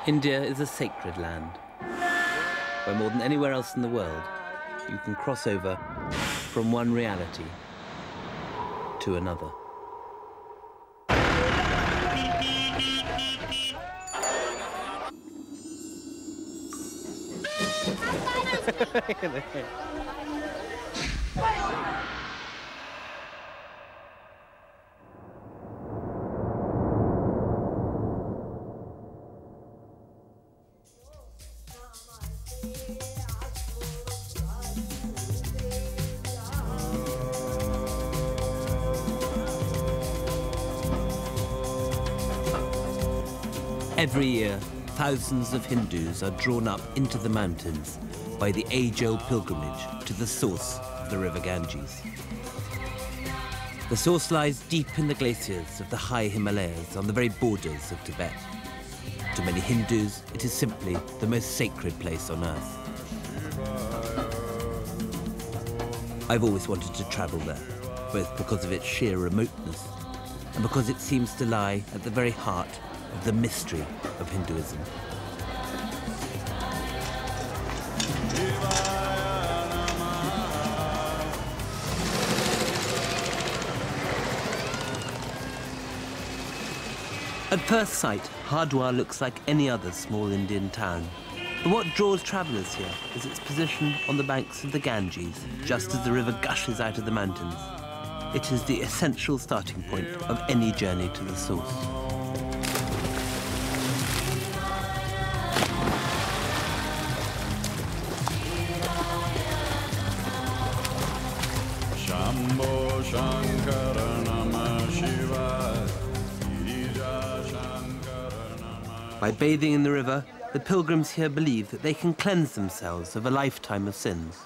India is a sacred land, where more than anywhere else in the world, you can cross over from one reality to another. Every year, thousands of Hindus are drawn up into the mountains by the age-old pilgrimage to the source of the river Ganges. The source lies deep in the glaciers of the high Himalayas on the very borders of Tibet. To many Hindus, it is simply the most sacred place on earth. I've always wanted to travel there, both because of its sheer remoteness and because it seems to lie at the very heart of the mystery of Hinduism. At first sight, Hardwar looks like any other small Indian town. But what draws travellers here is its position on the banks of the Ganges, just as the river gushes out of the mountains. It is the essential starting point of any journey to the source. By bathing in the river, the pilgrims here believe that they can cleanse themselves of a lifetime of sins.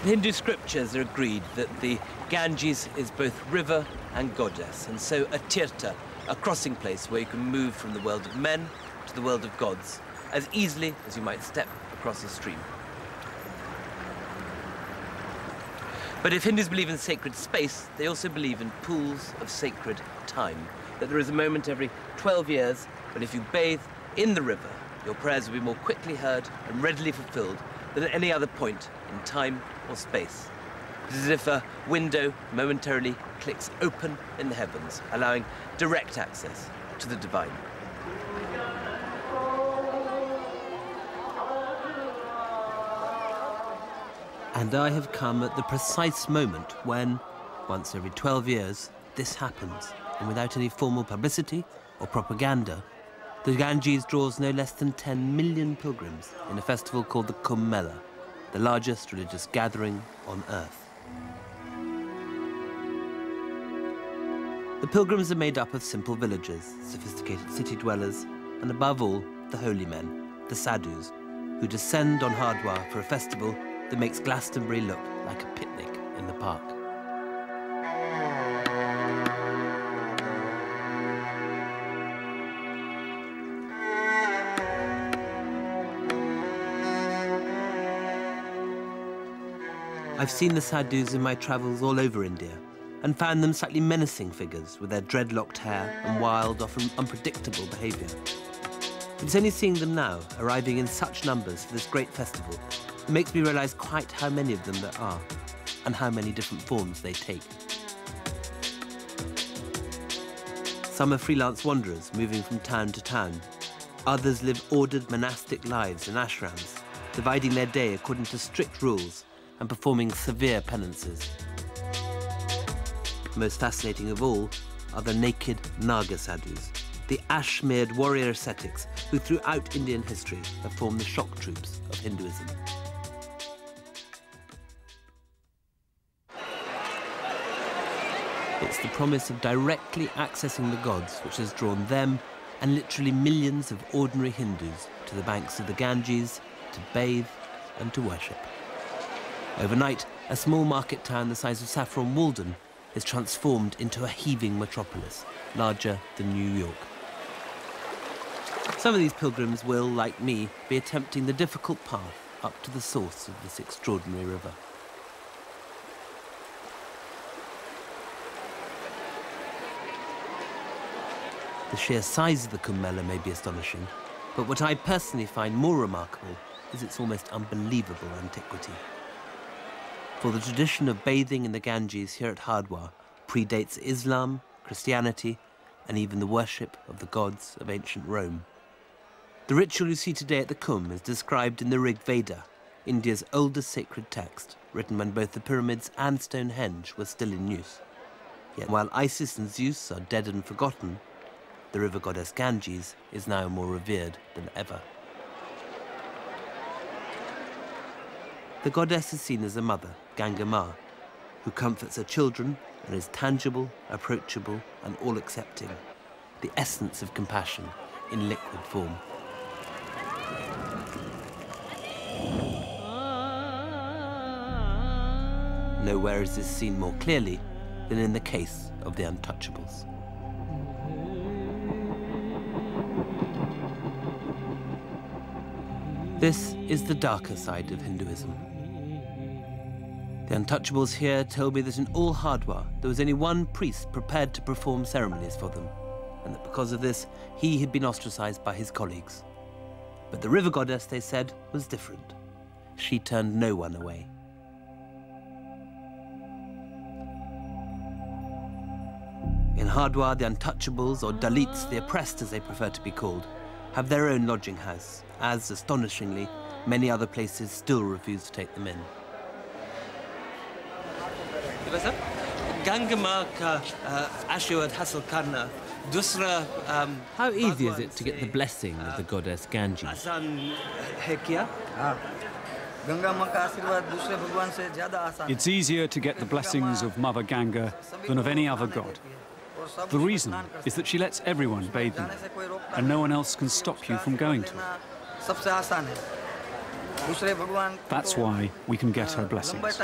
The Hindu scriptures are agreed that the Ganges is both river and goddess, and so a tirtha, a crossing place where you can move from the world of men to the world of gods, as easily as you might step across a stream. But if Hindus believe in sacred space, they also believe in pools of sacred time, that there is a moment every 12 years when if you bathe in the river, your prayers will be more quickly heard and readily fulfilled than at any other point in time or space. It is as if a window momentarily clicks open in the heavens, allowing direct access to the divine. And I have come at the precise moment when, once every 12 years, this happens, and without any formal publicity or propaganda, the Ganges draws no less than 10 million pilgrims in a festival called the Kumbh Mela, the largest religious gathering on earth. The pilgrims are made up of simple villagers, sophisticated city dwellers, and above all, the holy men, the sadhus, who descend on Hardwar for a festival that makes Glastonbury look like a picnic in the park. I've seen the sadhus in my travels all over India and found them slightly menacing figures with their dreadlocked hair and wild, often unpredictable behaviour. It's only seeing them now, arriving in such numbers for this great festival, it makes me realise quite how many of them there are, and how many different forms they take. Some are freelance wanderers moving from town to town. Others live ordered monastic lives in ashrams, dividing their day according to strict rules and performing severe penances. Most fascinating of all are the naked Naga sadhus, the ash-smeared warrior ascetics who throughout Indian history have formed the shock troops of Hinduism. It's the promise of directly accessing the gods which has drawn them and literally millions of ordinary Hindus to the banks of the Ganges to bathe and to worship. Overnight, a small market town the size of Saffron Walden is transformed into a heaving metropolis, larger than New York. Some of these pilgrims will, like me, be attempting the difficult path up to the source of this extraordinary river. The sheer size of the Kumbh Mela may be astonishing, but what I personally find more remarkable is its almost unbelievable antiquity. For the tradition of bathing in the Ganges here at Hardwar predates Islam, Christianity, and even the worship of the gods of ancient Rome. The ritual you see today at the Kumbh is described in the Rig Veda, India's oldest sacred text, written when both the pyramids and Stonehenge were still in use. Yet while Isis and Zeus are dead and forgotten, the river goddess Ganges is now more revered than ever. The goddess is seen as a mother, Ganga Ma, who comforts her children and is tangible, approachable, and all-accepting, the essence of compassion in liquid form. Nowhere is this seen more clearly than in the case of the untouchables. This is the darker side of Hinduism. The untouchables here told me that in all Hardwar there was only one priest prepared to perform ceremonies for them, and that because of this he had been ostracized by his colleagues. But the river goddess, they said, was different. She turned no one away. In Hardwar, the untouchables, or Dalits, the oppressed as they prefer to be called, have their own lodging house, as, astonishingly, many other places still refuse to take them in. How easy is it to get the blessing of the goddess Ganges? It's easier to get the blessings of Mother Ganga than of any other god. The reason is that she lets everyone bathe in her, and no one else can stop you from going to her. That's why we can get her blessings.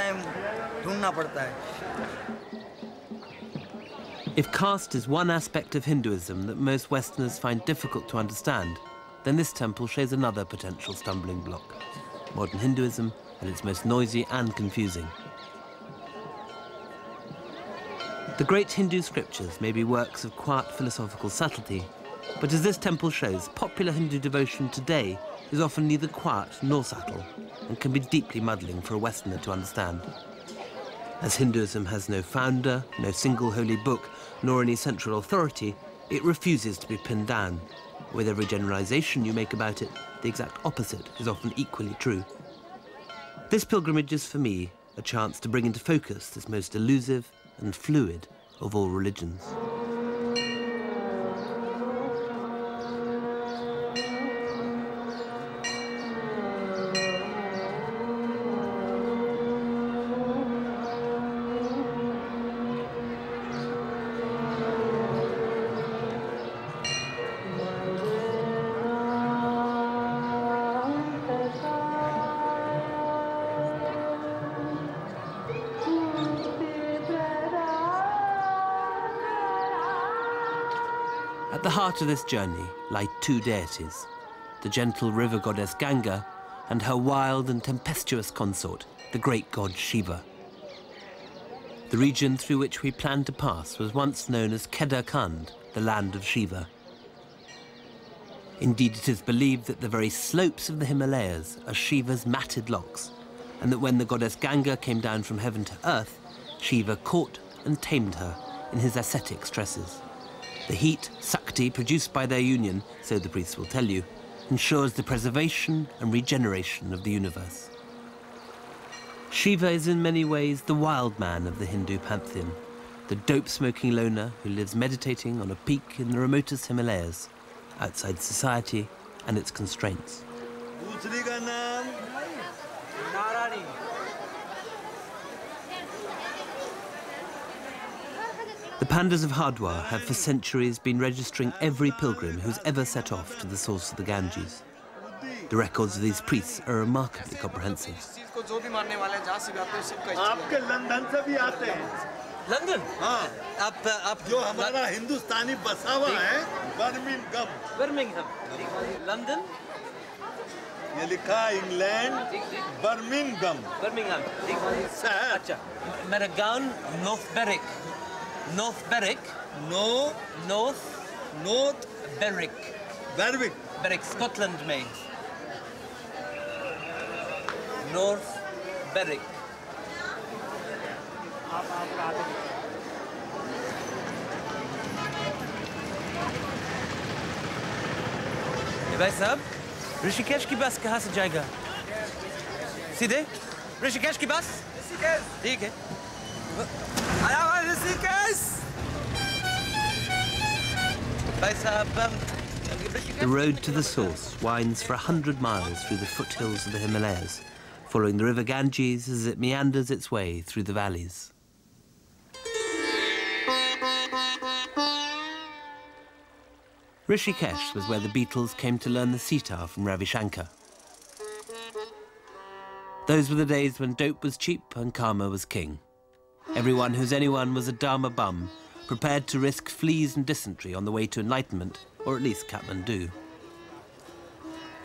If caste is one aspect of Hinduism that most Westerners find difficult to understand, then this temple shows another potential stumbling block: modern Hinduism at its most noisy and confusing. The great Hindu scriptures may be works of quiet philosophical subtlety, but as this temple shows, popular Hindu devotion today is often neither quiet nor subtle, and can be deeply muddling for a Westerner to understand. As Hinduism has no founder, no single holy book, nor any central authority, it refuses to be pinned down. With every generalization you make about it, the exact opposite is often equally true. This pilgrimage is, for me, a chance to bring into focus this most elusive and fluid of all religions. At the heart of this journey lie two deities, the gentle river goddess Ganga and her wild and tempestuous consort, the great god Shiva. The region through which we planned to pass was once known as Kedarkand, the land of Shiva. Indeed, it is believed that the very slopes of the Himalayas are Shiva's matted locks, and that when the goddess Ganga came down from heaven to earth, Shiva caught and tamed her in his ascetic stresses. The heat, Sakti, produced by their union, so the priests will tell you, ensures the preservation and regeneration of the universe. Shiva is in many ways the wild man of the Hindu pantheon, the dope-smoking loner who lives meditating on a peak in the remotest Himalayas, outside society and its constraints. The Pandas of Hardwar have for centuries been registering every pilgrim who's ever set off to the source of the Ganges. The records of these priests are remarkably comprehensive. London? जो हमारा हिंदुस्तानी बसा हुआ है Birmingham Birmingham. London? ये लिखा England Birmingham Birmingham. अच्छा. Meraghan, North Berwick. North Berwick? No North North Berwick. Berwick. Berwick, Scotland में. North Berwick. भाई साहब, ऋषिकेश की बस कहाँ से जाएगा? सीधे? ऋषिकेश की बस? ऋषिकेश। ठीक है। आया हुआ ऋषिकेश। भाई साहब, The road to the source winds for 100 miles through the foothills of the Himalayas, following the river Ganges as it meanders its way through the valleys. Rishikesh was where the Beatles came to learn the sitar from Ravi Shankar. Those were the days when dope was cheap and karma was king. Everyone who's anyone was a Dharma bum, prepared to risk fleas and dysentery on the way to enlightenment, or at least Kathmandu.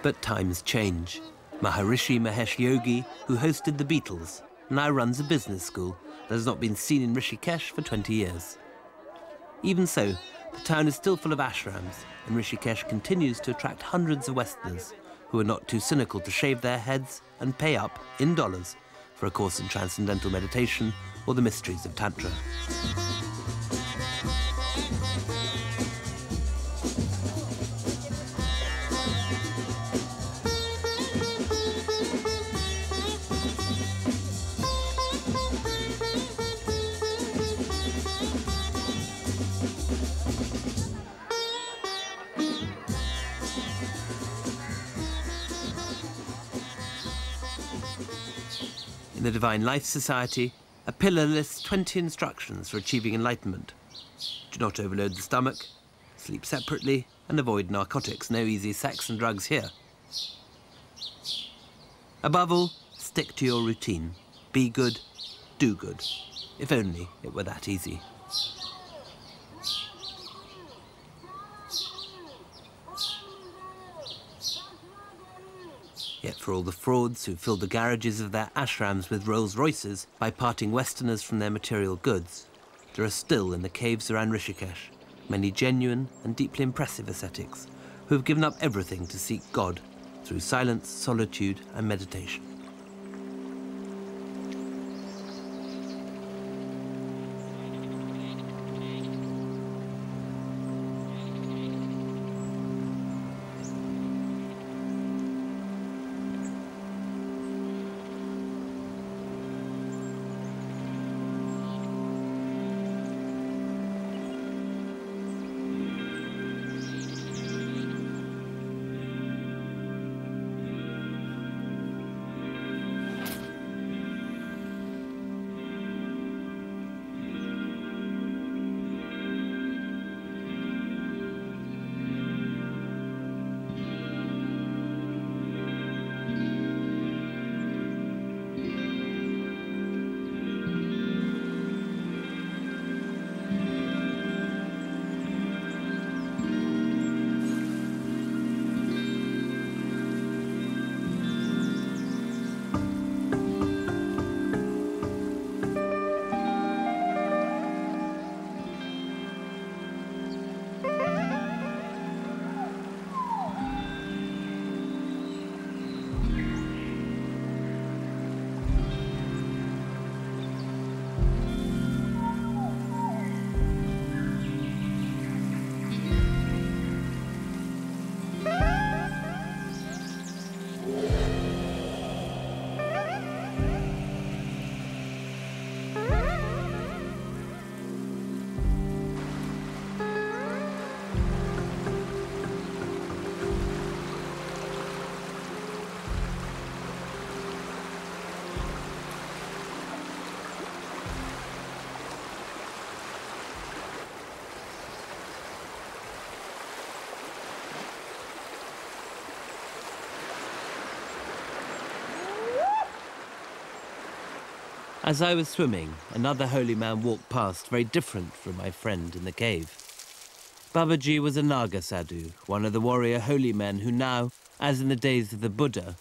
But times change. Maharishi Mahesh Yogi, who hosted the Beatles, now runs a business school that has not been seen in Rishikesh for 20 years. Even so, the town is still full of ashrams, and Rishikesh continues to attract hundreds of Westerners who are not too cynical to shave their heads and pay up, in dollars, for a course in transcendental meditation or the mysteries of Tantra. In the Divine Life Society, a pillar lists 20 instructions for achieving enlightenment. Do not overload the stomach, sleep separately, and avoid narcotics. No easy sex and drugs here. Above all, stick to your routine. Be good, do good. If only it were that easy. Yet for all the frauds who filled the garages of their ashrams with Rolls Royces by parting Westerners from their material goods, there are still in the caves around Rishikesh many genuine and deeply impressive ascetics who have given up everything to seek God through silence, solitude and meditation. As I was swimming, another holy man walked past, very different from my friend in the cave. Babaji was a Naga sadhu, one of the warrior holy men who now, as in the days of the Buddha,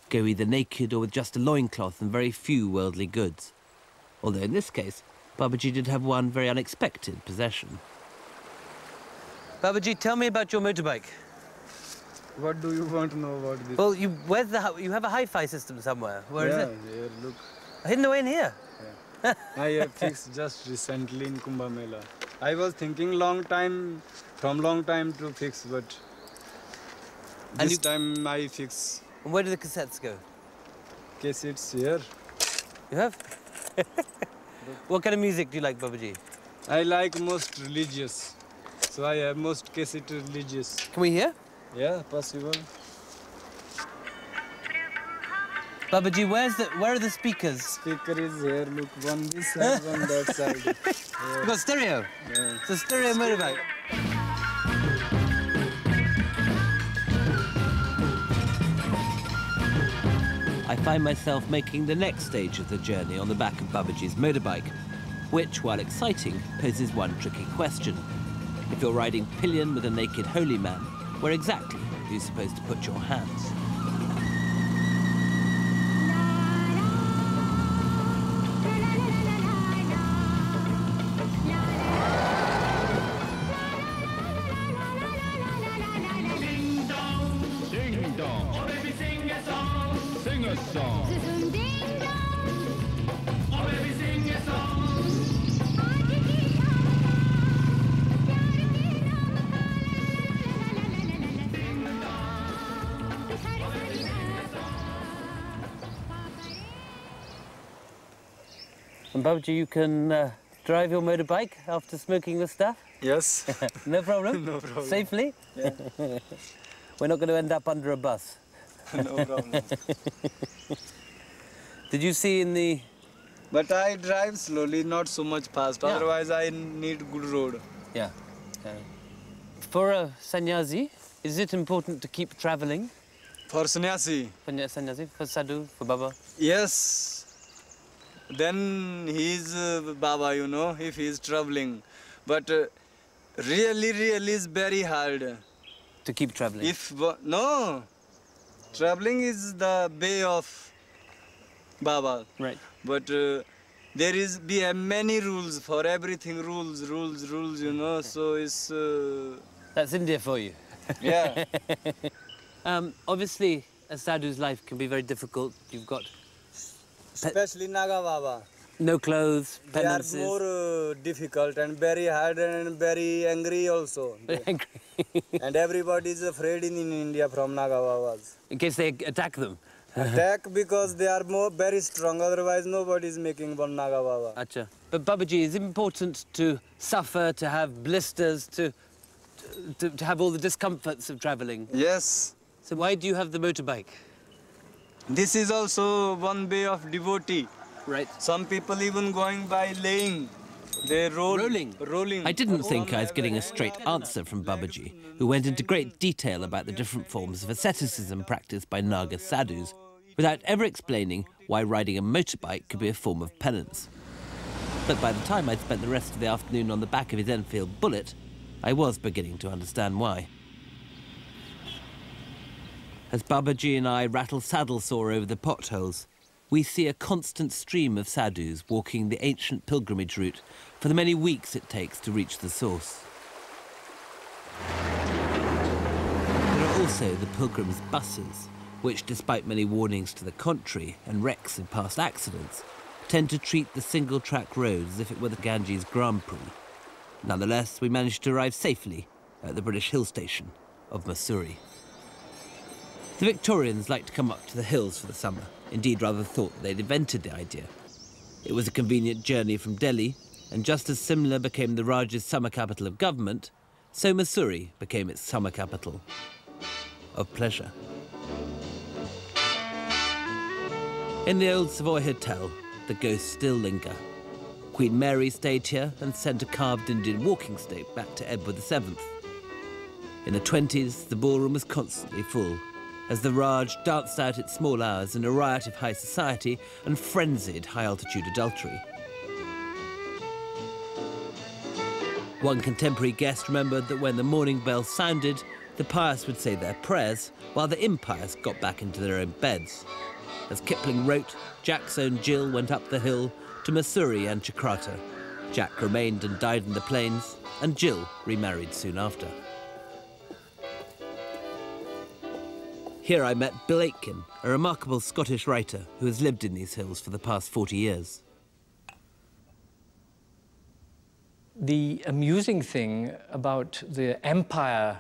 go either naked or with just a loincloth and very few worldly goods. Although in this case, Babaji did have one very unexpected possession. Babaji, tell me about your motorbike. What do you want to know about this? Well, you have a hi-fi system somewhere. Where is it? Here, look. Hidden away in here. Yeah. I have fixed just recently in Kumbh Mela. I was thinking long time to fix, but this time I fix. And where do the cassettes go? Cassettes here. You have? What kind of music do you like, Babaji? I like most religious, so I have most cassette religious. Can we hear? Yeah, possible. Babaji, where are the speakers? Speaker is here. Look, one this side, one that side. You've got stereo? Yeah. It's a stereo motorbike. I find myself making the next stage of the journey on the back of Babaji's motorbike, which, while exciting, poses one tricky question. If you're riding pillion with a naked holy man, where exactly are you supposed to put your hands? And Babaji, you can drive your motorbike after smoking the stuff? Yes. No problem? No problem. Safely? Yeah. We're not going to end up under a bus. No problem. Did you see in the... But I drive slowly, not so much fast. Yeah. Otherwise, I need good road. Yeah. For a sannyasi, is it important to keep traveling? For sannyasi? Sannyasi, for sadhu, for Baba? Yes. Then he's Baba, you know, if he's traveling. But really is very hard. To keep traveling? No. Traveling is the way of Baba. Right. But we have many rules for everything, rules, you know, so it's... That's India for you. Yeah. Obviously, a sadhu's life can be very difficult. You've got... Especially Naga Baba. No clothes, They are penances. more difficult and very hard and very angry also. Angry. And everybody is afraid in India from Naga Babas. In case they attack them. Attack because they are very strong, otherwise nobody is making one Naga Baba. Acha. But Babaji, is it important to suffer, to have blisters, to have all the discomforts of traveling? Yes. So why do you have the motorbike? This is also one way of devotee. Right. Some people even going by laying. They rolling. I didn't think I was getting a straight answer from Babaji, who went into great detail about the different forms of asceticism practiced by Naga sadhus, without ever explaining why riding a motorbike could be a form of penance. But by the time I'd spent the rest of the afternoon on the back of his Enfield Bullet, I was beginning to understand why. As Babaji and I rattle saddle sore over the potholes, we see a constant stream of sadhus walking the ancient pilgrimage route for the many weeks it takes to reach the source. There are also the pilgrims' buses, which, despite many warnings to the contrary and wrecks in past accidents, tend to treat the single-track road as if it were the Ganges Grand Prix. Nonetheless, we managed to arrive safely at the British hill station of Mussoorie. The Victorians liked to come up to the hills for the summer, indeed rather thought they'd invented the idea. It was a convenient journey from Delhi, and just as Simla became the Raj's summer capital of government, so Mussoorie became its summer capital of pleasure. In the old Savoy Hotel, the ghosts still linger. Queen Mary stayed here and sent a carved Indian walking stick back to Edward VII. In the 20s, the ballroom was constantly full, as the Raj danced out its small hours in a riot of high society and frenzied high-altitude adultery. One contemporary guest remembered that when the morning bell sounded, the pious would say their prayers, while the impious got back into their own beds. As Kipling wrote, Jack's own Jill went up the hill to Mussoorie and Chakrata. Jack remained and died in the plains, and Jill remarried soon after. Here I met Bill Aitken, a remarkable Scottish writer who has lived in these hills for the past 40 years. The amusing thing about the empire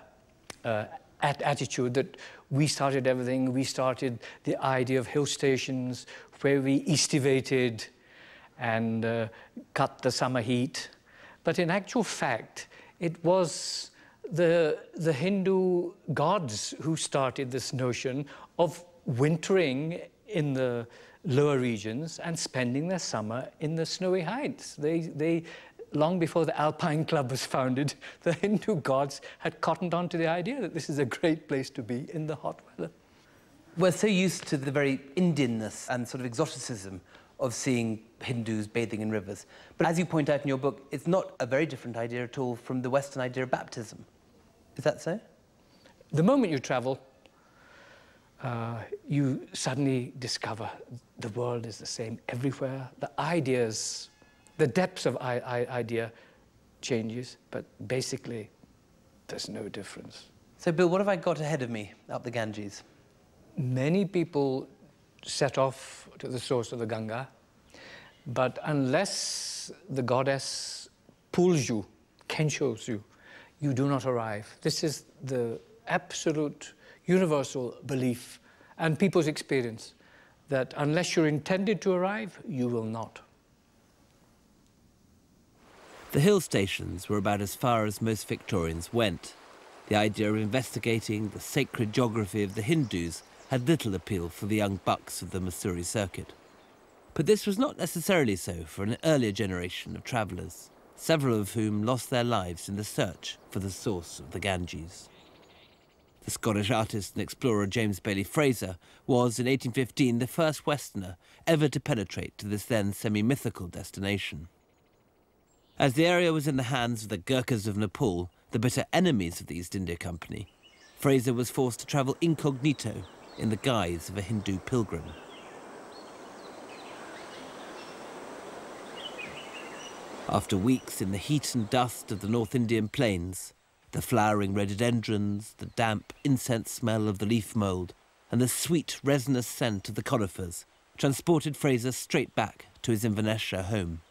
attitude that we started everything, we started the idea of hill stations where we estivated and cut the summer heat. But in actual fact, it was the Hindu gods who started this notion of wintering in the lower regions and spending their summer in the snowy heights. They long before the Alpine Club was founded, the Hindu gods had cottoned on to the idea that this is a great place to be in the hot weather. We're so used to the very Indianness and sort of exoticism of seeing Hindus bathing in rivers. But as you point out in your book, it's not a very different idea at all from the Western idea of baptism. Is that so? The moment you travel, you suddenly discover the world is the same everywhere. The ideas, the depths of idea changes, but basically there's no difference. So, Bill, what have I got ahead of me up the Ganges? Many people set off to the source of the Ganga, but unless the goddess pulls you, kenshos you, you do not arrive. This is the absolute universal belief and people's experience, that unless you're intended to arrive, you will not. The hill stations were about as far as most Victorians went. The idea of investigating the sacred geography of the Hindus had little appeal for the young bucks of the Mussoorie circuit. But this was not necessarily so for an earlier generation of travellers, several of whom lost their lives in the search for the source of the Ganges. The Scottish artist and explorer James Bailey Fraser was, in 1815, the first Westerner ever to penetrate to this then semi-mythical destination. As the area was in the hands of the Gurkhas of Nepal, the bitter enemies of the East India Company, Fraser was forced to travel incognito in the guise of a Hindu pilgrim. After weeks in the heat and dust of the North Indian plains, the flowering rhododendrons, the damp incense smell of the leaf mould, and the sweet resinous scent of the conifers transported Fraser straight back to his Inverness-shire home.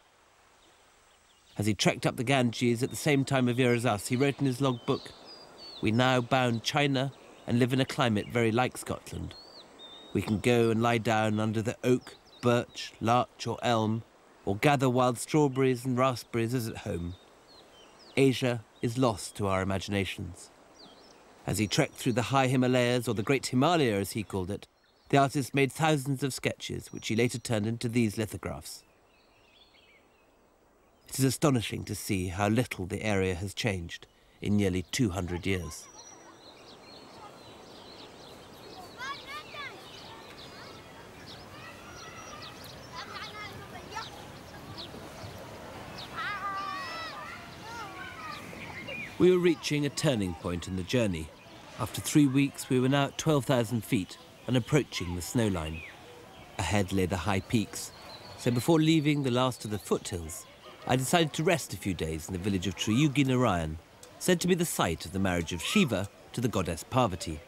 As he trekked up the Ganges at the same time of year as us, he wrote in his logbook, "We now bound China and live in a climate very like Scotland. We can go and lie down under the oak, birch, larch or elm, or gather wild strawberries and raspberries as at home. Asia is lost to our imaginations." As he trekked through the high Himalayas, or the Great Himalaya as he called it, the artist made thousands of sketches which he later turned into these lithographs. It is astonishing to see how little the area has changed in nearly 200 years. We were reaching a turning point in the journey. After 3 weeks, we were now at 12,000 feet and approaching the snow line. Ahead lay the high peaks, so before leaving the last of the foothills, I decided to rest a few days in the village of Triyugi Narayan, said to be the site of the marriage of Shiva to the goddess Parvati.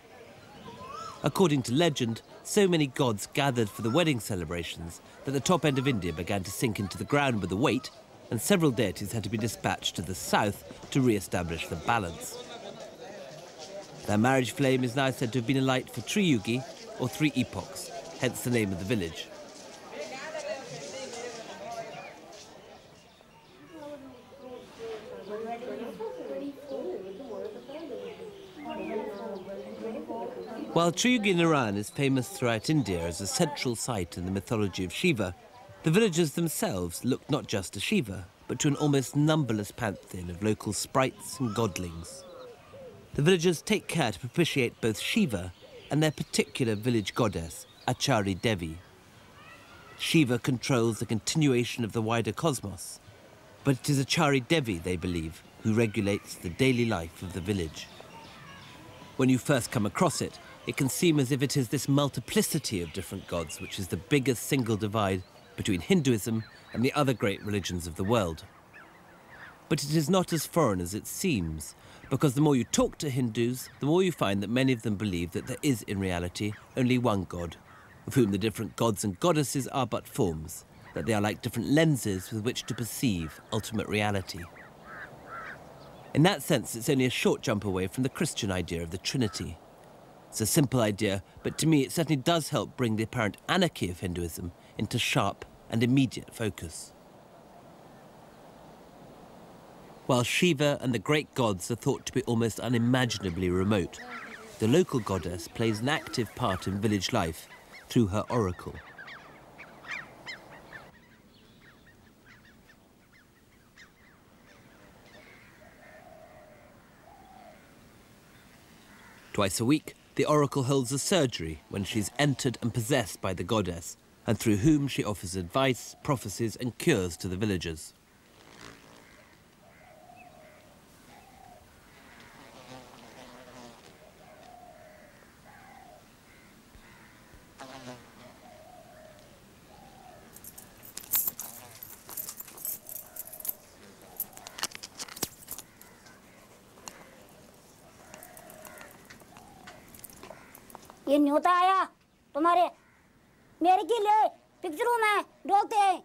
According to legend, so many gods gathered for the wedding celebrations that the top end of India began to sink into the ground with the weight, and several deities had to be dispatched to the south to re-establish the balance. Their marriage flame is now said to have been alight for Triyugi, or 3 epochs, hence the name of the village. While Triyugi Narayan is famous throughout India as a central site in the mythology of Shiva, the villagers themselves look not just to Shiva, but to an almost numberless pantheon of local sprites and godlings. The villagers take care to propitiate both Shiva and their particular village goddess, Achari Devi. Shiva controls the continuation of the wider cosmos, but it is Achari Devi, they believe, who regulates the daily life of the village. When you first come across it, it can seem as if it is this multiplicity of different gods which is the biggest single divide between Hinduism and the other great religions of the world. But it is not as foreign as it seems, because the more you talk to Hindus, the more you find that many of them believe that there is, in reality, only one God, of whom the different gods and goddesses are but forms, that they are like different lenses with which to perceive ultimate reality. In that sense, it's only a short jump away from the Christian idea of the Trinity. It's a simple idea, but to me it certainly does help bring the apparent anarchy of Hinduism into sharp and immediate focus. While Shiva and the great gods are thought to be almost unimaginably remote, the local goddess plays an active part in village life through her oracle. Twice a week, the oracle holds a surgery when she's entered and possessed by the goddess, and through whom she offers advice, prophecies and cures to the villagers. ये न्योता आया तुम्हारे मेरे के लिए पिक्चरों में डोलते हैं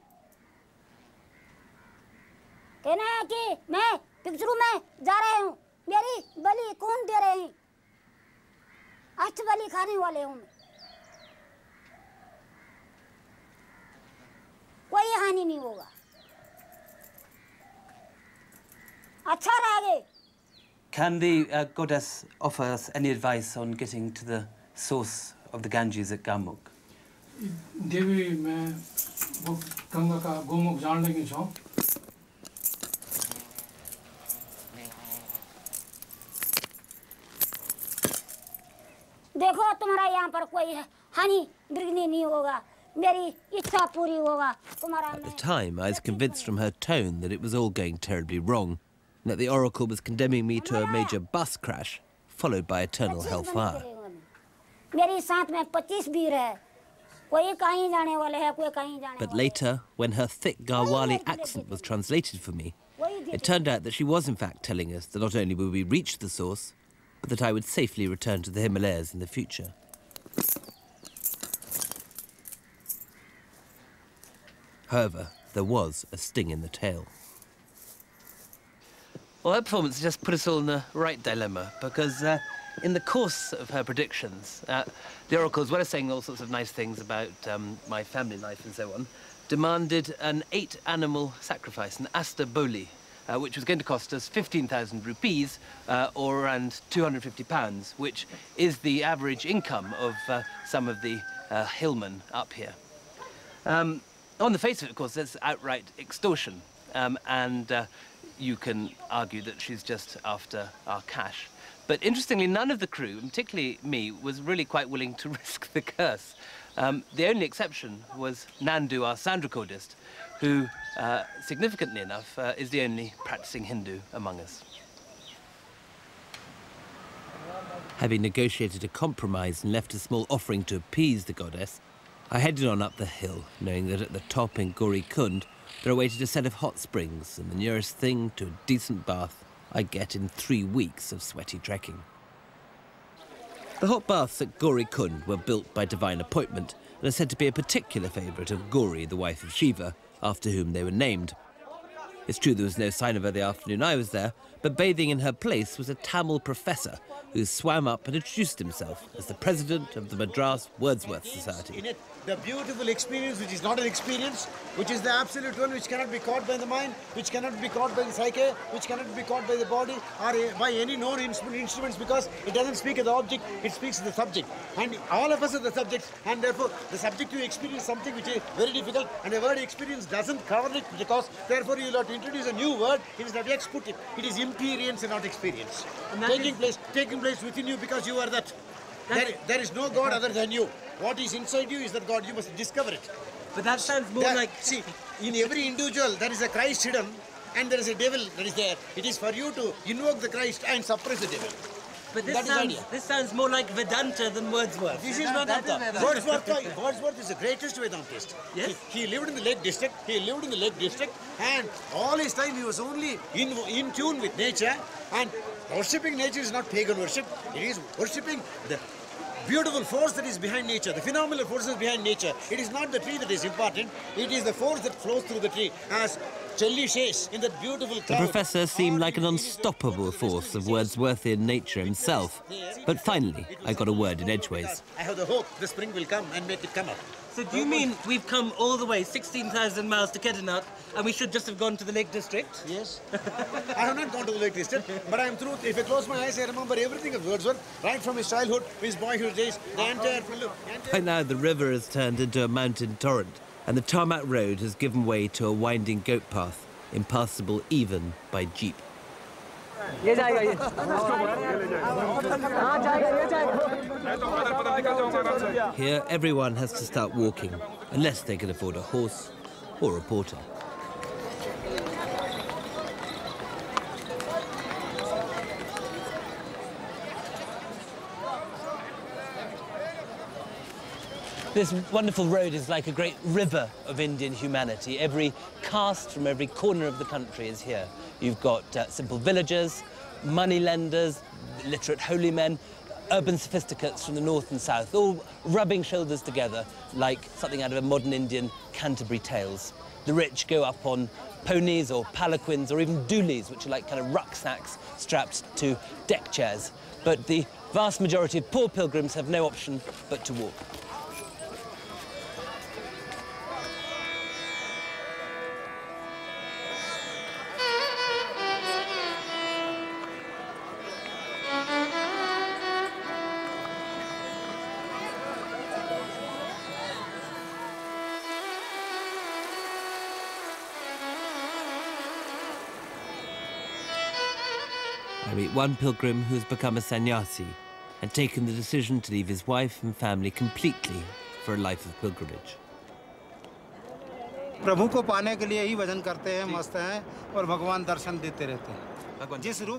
कहना है कि मैं पिक्चरों में जा रहा हूँ मेरी बलि कौन दे रहे हैं अष्ट बलि खाने वाले हूँ कोई हानि नहीं होगा अच्छा रहेगा Can the goddess offer us any advice on getting to the source of the Ganges at Gamuk? देवी मैं वो गंगा का गोमुख जान लगी छो देखो तुम्हारा यहाँ पर कोई हानि बिगड़नी नहीं होगा मेरी इच्छा पूरी होगा तुम्हारा At the time, I was convinced from her tone that it was all going terribly wrong, and that the oracle was condemning me to a major bus crash, followed by eternal hellfire. मेरी साथ में 25 वीर है कोई कहीं जाने वाले है कोई कहीं जाने But later, when her thick Garhwali accent was translated for me, it turned out that she was in fact telling us that not only would we reach the source, but that I would safely return to the Himalayas in the future. However, there was a sting in the tail. Well, her performance just put us all in the right dilemma, because in the course of her predictions, the oracle, as well as saying all sorts of nice things about my family life and so on, demanded an 8-animal sacrifice, an Asta Boli, which was going to cost us 15,000 rupees, or around £250, which is the average income of some of the hillmen up here. On the face of it, of course, that's outright extortion, and you can argue that she's just after our cash. But interestingly, none of the crew, and particularly me, was really quite willing to risk the curse. The only exception was Nandu, our sound recordist, who, significantly enough, is the only practicing Hindu among us. Having negotiated a compromise and left a small offering to appease the goddess, I headed on up the hill, knowing that at the top in Gauri Kund there awaited a set of hot springs, and the nearest thing to a decent bath I'd get in 3 weeks of sweaty trekking. The hot baths at Gauri Kund were built by divine appointment and are said to be a particular favourite of Gauri, the wife of Shiva, after whom they were named. It's true there was no sign of her the afternoon I was there, but bathing in her place was a Tamil professor who swam up and introduced himself as the president of the Madras Wordsworth Society. In it, the beautiful experience, which is not an experience, which is the absolute one, which cannot be caught by the mind, which cannot be caught by the psyche, which cannot be caught by the body or by any known instruments, because it doesn't speak of the object, it speaks of the subject. And all of us are the subjects, and therefore the subject to experience something which is very difficult, and the word experience doesn't cover it, because therefore you will have to introduce a new word. It is not expert. It is imperience and not experience. And taking place within you, because you are that. There is no God other than you. What is inside you is that God. You must discover it. But that sounds more like... See, in every individual, there is a Christ hidden, and there is a devil that is there. It is for you to invoke the Christ and suppress the devil. But This sounds more like Vedanta than Wordsworth. This is Vedanta. Wordsworth is the greatest Vedantist. Yes. He lived in the Lake District. And all his time he was only in tune with nature. And worshipping nature is not pagan worship. It is worshipping the beautiful force that is behind nature, the phenomenal forces behind nature. It is not the tree that is important. It is the force that flows through the tree. As Shelley says in that beautiful cloud. The professor seemed like an unstoppable force of Wordsworthian nature himself. But finally, I got a word in edgeways. I have the hope the spring will come and make it come up. So do you mean we've come all the way 16,000 miles to Kedarnath and we should just have gone to the Lake District? Yes. I have not gone to the Lake District, but I am through. If I close my eyes, I remember everything of Wordsworth, right from his childhood, his boyhood days, the entire... By now, the river has turned into a mountain torrent, and the tarmac road has given way to a winding goat path, impassable even by jeep. Here, everyone has to start walking, unless they can afford a horse or a porter. This wonderful road is like a great river of Indian humanity. Every caste from every corner of the country is here. You've got simple villagers, moneylenders, literate holy men, urban sophisticates from the north and south, all rubbing shoulders together like something out of a modern Indian Canterbury Tales. The rich go up on ponies or palanquins or even doolies, which are like kind of rucksacks strapped to deck chairs. But the vast majority of poor pilgrims have no option but to walk. I meet one pilgrim who has become a sannyasi and taken the decision to leave his wife and family completely for a life of pilgrimage. प्रभु को पाने के लिए ही भजन करते हैं, मस्त हैं और भगवान दर्शन देते रहते हैं.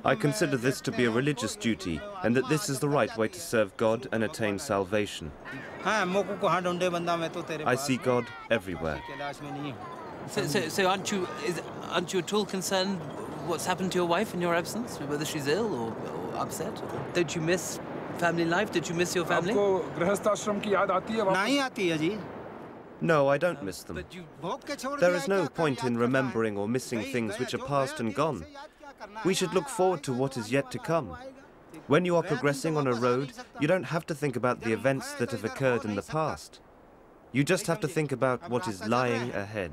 I consider this to be a religious duty and that this is the right way to serve God and attain salvation. I see God everywhere. So aren't you at all concerned what's happened to your wife in your absence? Whether she's ill or upset? Don't you miss family life? Did you miss your family? No, I don't miss them. There is no point in remembering or missing things which are past and gone. We should look forward to what is yet to come. When you are progressing on a road, you don't have to think about the events that have occurred in the past. You just have to think about what is lying ahead.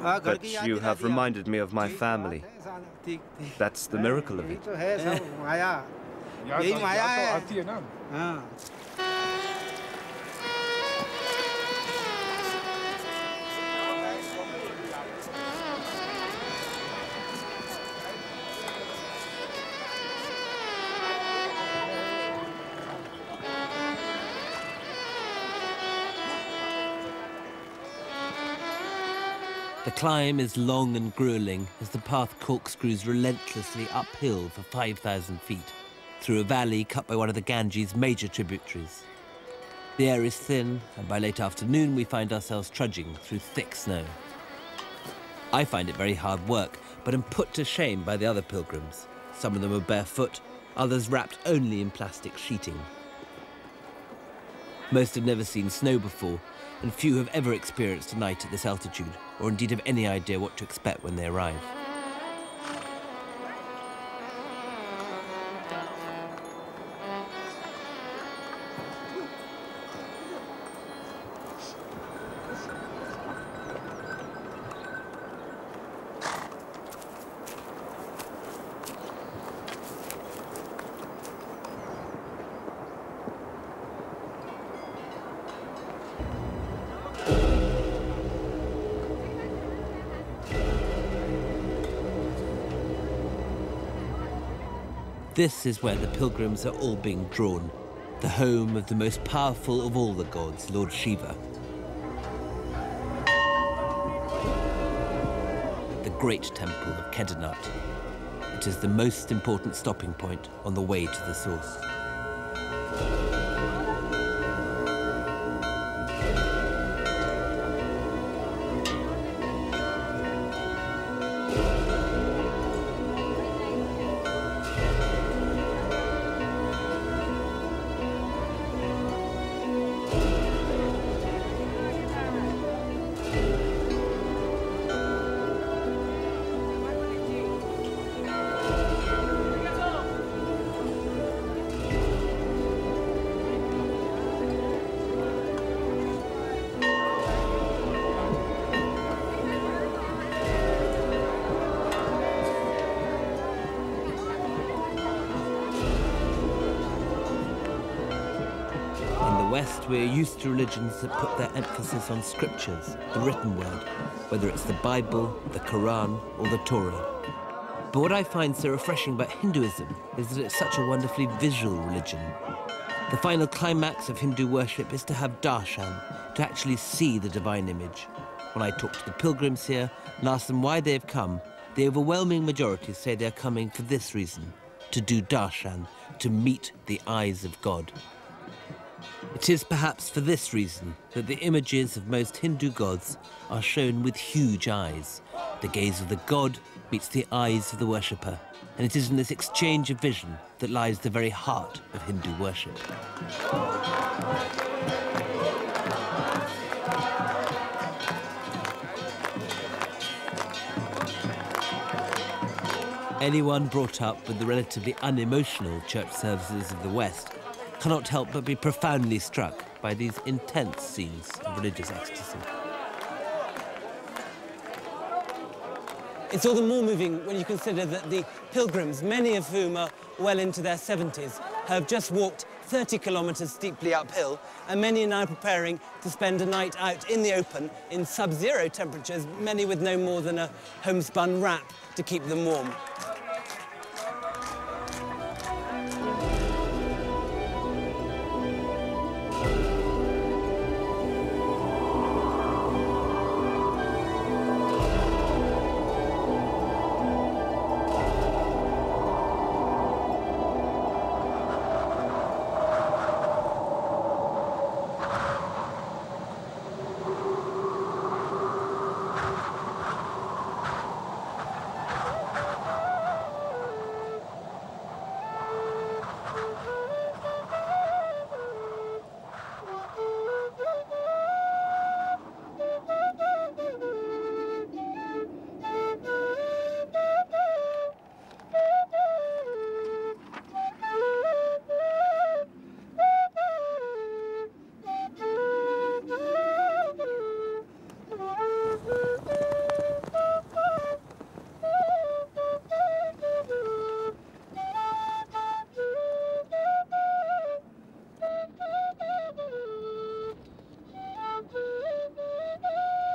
But you have reminded me of my family. That's the miracle of it. The climb is long and grueling as the path corkscrews relentlessly uphill for 5,000 feet, through a valley cut by one of the Ganges' major tributaries. The air is thin, and by late afternoon we find ourselves trudging through thick snow. I find it very hard work, but am put to shame by the other pilgrims. Some of them are barefoot, others wrapped only in plastic sheeting. Most have never seen snow before, and few have ever experienced a night at this altitude, or indeed have any idea what to expect when they arrive. This is where the pilgrims are all being drawn, the home of the most powerful of all the gods, Lord Shiva. The great temple of Kedarnath. It is the most important stopping point on the way to the source. West, we're used to religions that put their emphasis on scriptures, the written word, whether it's the Bible, the Quran, or the Torah. But what I find so refreshing about Hinduism is that it's such a wonderfully visual religion. The final climax of Hindu worship is to have darshan, to actually see the divine image. When I talk to the pilgrims here and ask them why they've come, the overwhelming majority say they're coming for this reason, to do darshan, to meet the eyes of God. It is perhaps for this reason that the images of most Hindu gods are shown with huge eyes. The gaze of the god meets the eyes of the worshipper, and it is in this exchange of vision that lies the very heart of Hindu worship. Anyone brought up with the relatively unemotional church services of the West cannot help but be profoundly struck by these intense scenes of religious ecstasy. It's all the more moving when you consider that the pilgrims, many of whom are well into their 70s, have just walked 30 kilometres steeply uphill, and many are now preparing to spend a night out in the open in sub-zero temperatures, many with no more than a homespun wrap to keep them warm.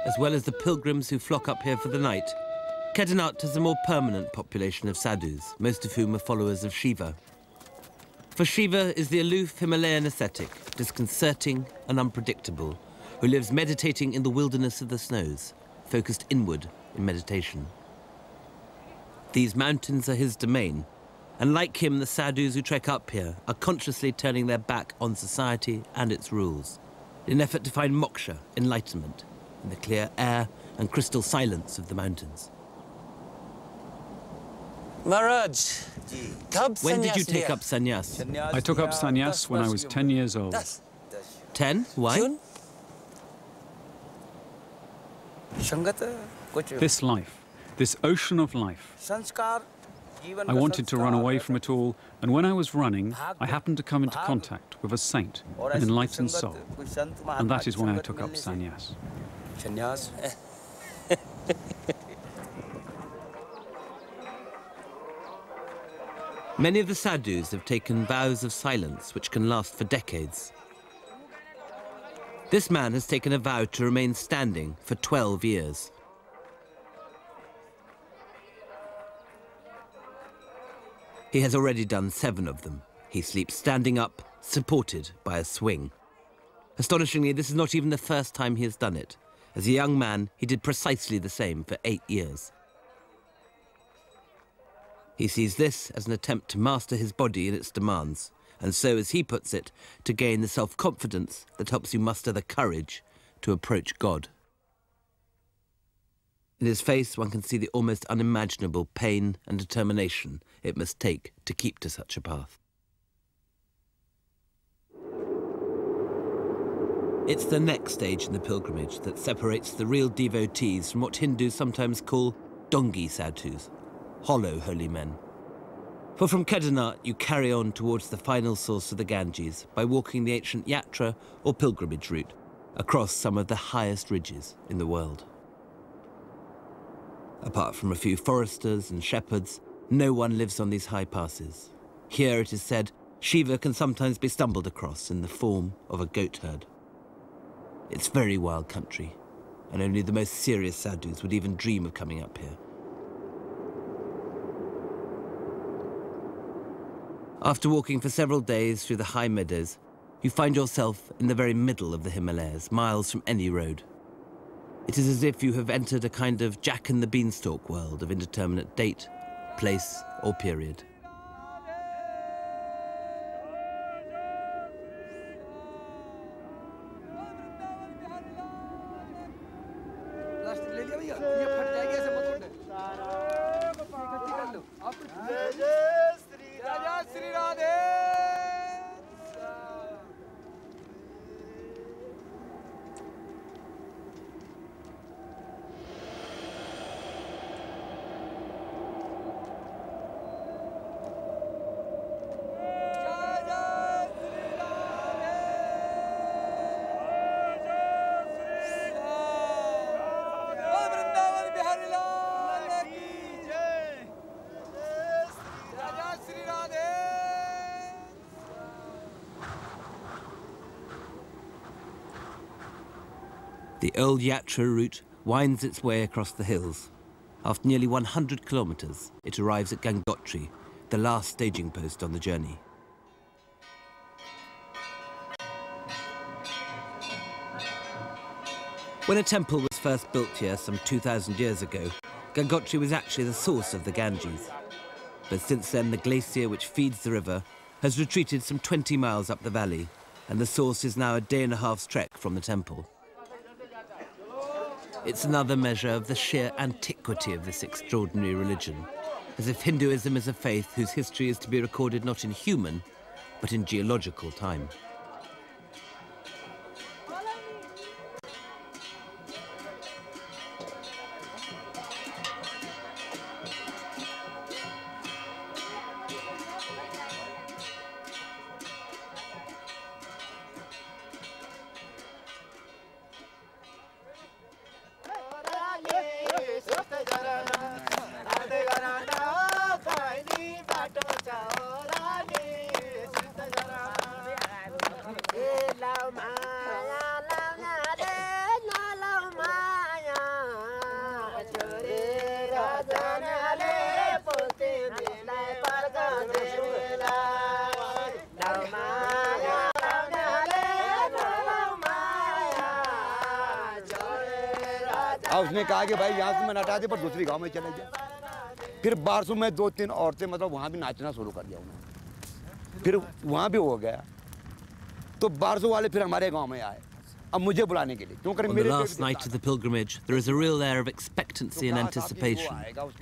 As well as the pilgrims who flock up here for the night, Kedarnath has a more permanent population of sadhus, most of whom are followers of Shiva. For Shiva is the aloof Himalayan ascetic, disconcerting and unpredictable, who lives meditating in the wilderness of the snows, focused inward in meditation. These mountains are his domain, and like him, the sadhus who trek up here are consciously turning their back on society and its rules, in an effort to find moksha, enlightenment, in the clear air and crystal silence of the mountains. Maharaj, when did you take up sannyas? I took up sannyas when I was 10 years old. 10? Why? This life, this ocean of life. I wanted to run away from it all, and when I was running, I happened to come into contact with a saint, an enlightened soul, and that is why I took up sannyas. Many of the sadhus have taken vows of silence which can last for decades. This man has taken a vow to remain standing for 12 years. He has already done 7 of them. He sleeps standing up, supported by a swing. Astonishingly, this is not even the first time he has done it. As a young man, he did precisely the same for 8 years. He sees this as an attempt to master his body and its demands, and so, as he puts it, to gain the self-confidence that helps you muster the courage to approach God. In his face, one can see the almost unimaginable pain and determination it must take to keep to such a path. It's the next stage in the pilgrimage that separates the real devotees from what Hindus sometimes call dongi sadhus, hollow holy men. For from Kedarnath you carry on towards the final source of the Ganges by walking the ancient yatra or pilgrimage route across some of the highest ridges in the world. Apart from a few foresters and shepherds, no one lives on these high passes. Here, it is said, Shiva can sometimes be stumbled across in the form of a goat herd. It's very wild country, and only the most serious sadhus would even dream of coming up here. After walking for several days through the high meadows, you find yourself in the very middle of the Himalayas, miles from any road. It is as if you have entered a kind of Jack and the Beanstalk world of indeterminate date, place, or period. The old Yatra route winds its way across the hills. After nearly 100 kilometers, it arrives at Gangotri, the last staging post on the journey. When a temple was first built here some 2,000 years ago, Gangotri was actually the source of the Ganges. But since then, the glacier which feeds the river has retreated some 20 miles up the valley, and the source is now a day-and-a-half's trek from the temple. It's another measure of the sheer antiquity of this extraordinary religion, as if Hinduism is a faith whose history is to be recorded not in human, but in geological time. उसने कहा कि भाई यहाँ से मैं हटा दे पर दूसरी गांव में चले गया। फिर बारसों में 2-3 औरतें मतलब वहाँ भी नाचना शुरू कर दिया उन्होंने। फिर वहाँ भी हो गया। तो बारसों वाले फिर हमारे गांव में आए। अब मुझे बुलाने के लिए। On the last night of the pilgrimage, there is a real air of expectancy and anticipation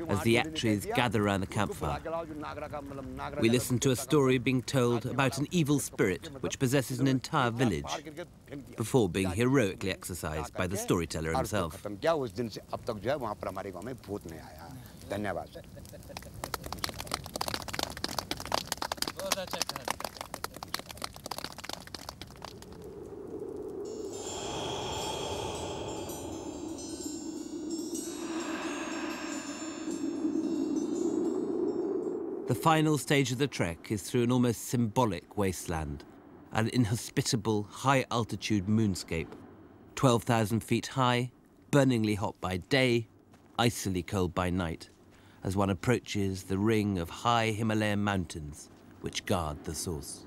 as the Yatris gather around the campfire. We listen to a story being told about an evil spirit which possesses an entire village before being heroically exorcised by the storyteller himself. The final stage of the trek is through an almost symbolic wasteland, an inhospitable, high-altitude moonscape, 12,000 feet high, burningly hot by day, icily cold by night, as one approaches the ring of high Himalayan mountains which guard the source.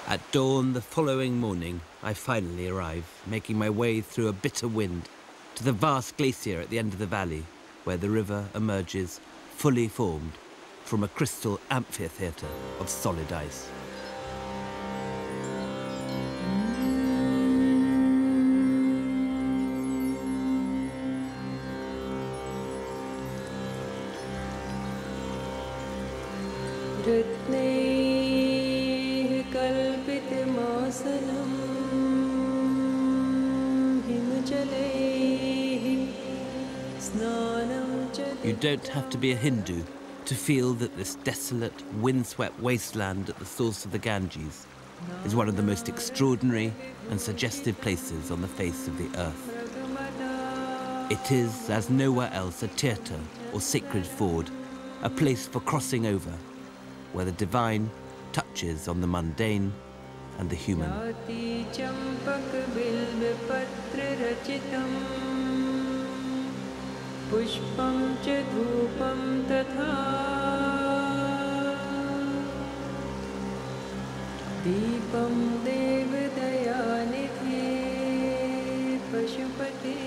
At dawn the following morning, I finally arrive, making my way through a bitter wind to the vast glacier at the end of the valley, where the river emerges fully formed from a crystal amphitheatre of solid ice. You don't have to be a Hindu to feel that this desolate, windswept wasteland at the source of the Ganges is one of the most extraordinary and suggestive places on the face of the earth. It is, as nowhere else, a tirtha or sacred ford, a place for crossing over, where the divine touches on the mundane and the human. पुष्पं च धूपं तथा दीपं देवदयानिधे पशुपते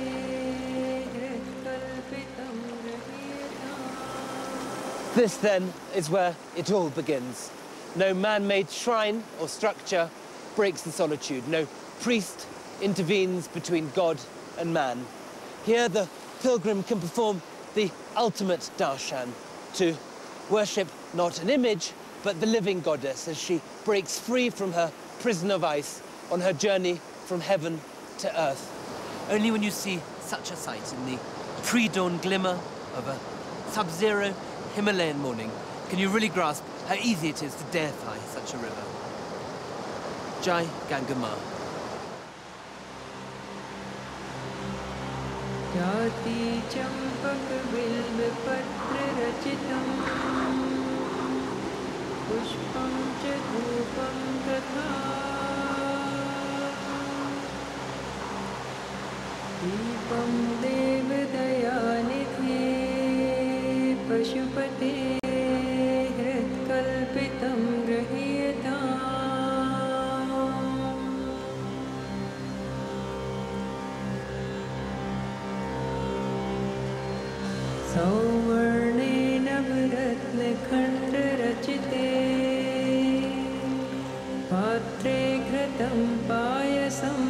हृत्कल्पितं गृहीयताम्. This then is where it all begins. No man-made shrine or structure breaks the solitude. No priest intervenes between God and man. Here the pilgrim can perform the ultimate darshan, to worship not an image, but the living goddess as she breaks free from her prison of ice on her journey from heaven to earth. Only when you see such a sight in the pre-dawn glimmer of a sub-zero Himalayan morning can you really grasp how easy it is to deify such a river. Jai Ganga Ma. जाति चंपक बिल्व पत्र रचितम् पुष्पं च धूपं तथा दीपं देवदयानिधे पशुपते हृत्कल्पितं गृहीयताम्. सौवर्णेन रत्नखण्डरचिते पात्रे घृतं पायसम्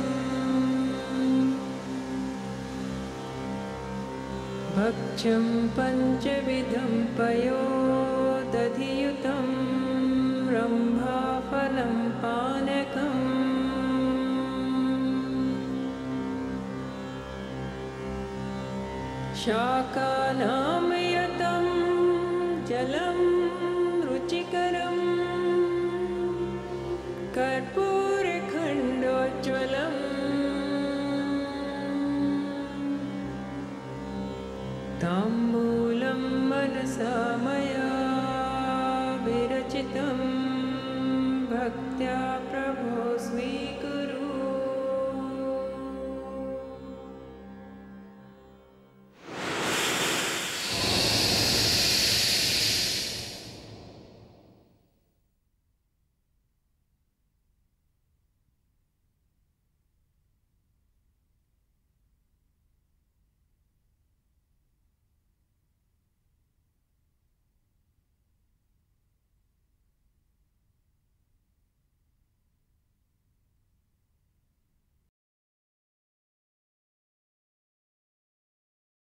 भक्ष्यं पञ्चविधं पयोदधियुतं रम्भाफलं पानकम् शाकानां यतं जलं रुचिकरं कर्पूरखण्डोज्ज्वलम् ताम्बूलं मनसा मया विरचितं भक्त्या प्रभो स्वीकुरु.